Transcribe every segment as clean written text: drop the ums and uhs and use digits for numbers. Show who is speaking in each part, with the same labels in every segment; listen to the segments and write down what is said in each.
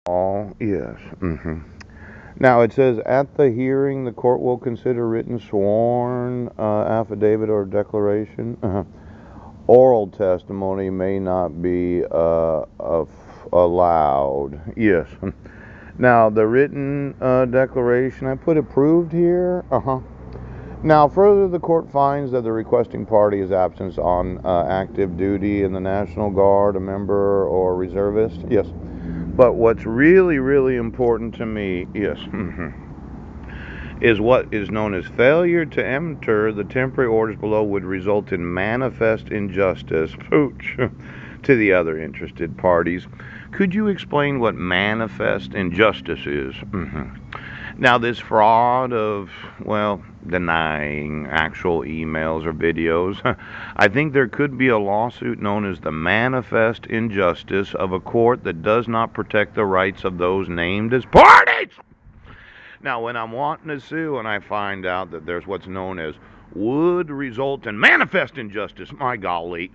Speaker 1: all, yes. Now it says at the hearing, the court will consider written sworn affidavit or declaration. Oral testimony may not be allowed. Yes. Now the written declaration, I put approved here. Now, further, the court finds that the requesting party is absent on active duty in the National Guard, a member or reservist. Yes. But what's really, really important to me, yes, is what is known as failure to enter the temporary orders below would result in manifest injustice, pooch, to the other interested parties. Could you explain what manifest injustice is? Now, this fraud of, well, denying actual emails or videos, I think there could be a lawsuit known as the manifest injustice of a court that does not protect the rights of those named as parties. Now, when I'm wanting to sue and I find out that there's what's known as would result in manifest injustice, my golly.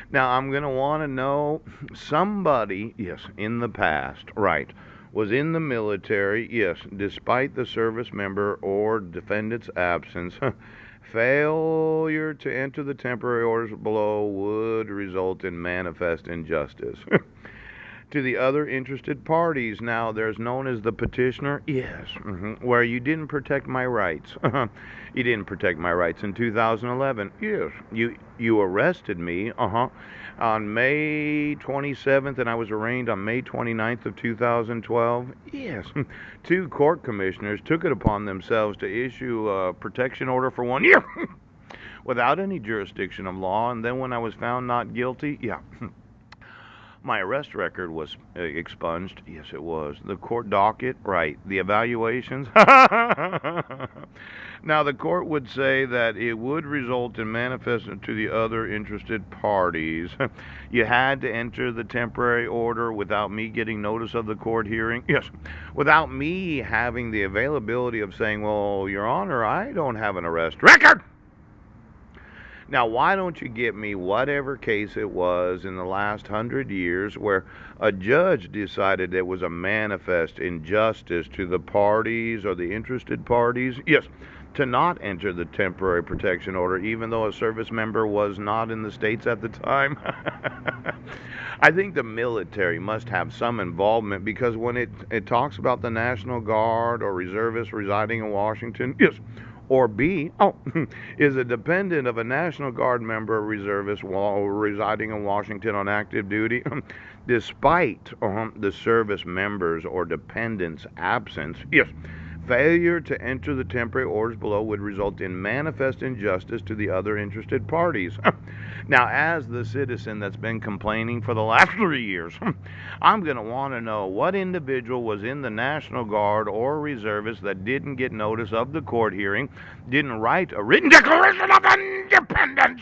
Speaker 1: Now, I'm going to want to know somebody, yes, in the past, right, was in the military, yes, despite the service member or defendant's absence, failure to enter the temporary orders below would result in manifest injustice. To the other interested parties. Now, there's known as the petitioner. Yes, where you didn't protect my rights. You didn't protect my rights in 2011. Yes, you arrested me. On May 27th, and I was arraigned on May 29th of 2012. Yes, two court commissioners took it upon themselves to issue a protection order for 1 year without any jurisdiction of law. And then when I was found not guilty, yeah. My arrest record was expunged. Yes, it was. The court docket, right. The evaluations. Now, the court would say that it would result in manifest to the other interested parties. You had to enter the temporary order without me getting notice of the court hearing. Yes, without me having the availability of saying, well, Your Honor, I don't have an arrest record. Now, why don't you get me whatever case it was in the last 100 years where a judge decided it was a manifest injustice to the parties or the interested parties? Yes, to not enter the temporary protection order, even though a service member was not in the States at the time. I think the military must have some involvement because when it talks about the National Guard or reservists residing in Washington, yes, or B, is a dependent of a National Guard member or reservist while residing in Washington on active duty, despite the service members or dependents' absence. Yes, failure to enter the temporary orders below would result in manifest injustice to the other interested parties. Now, as the citizen that's been complaining for the last 3 years, I'm going to want to know what individual was in the National Guard or reservist that didn't get notice of the court hearing, didn't write a written declaration of independence.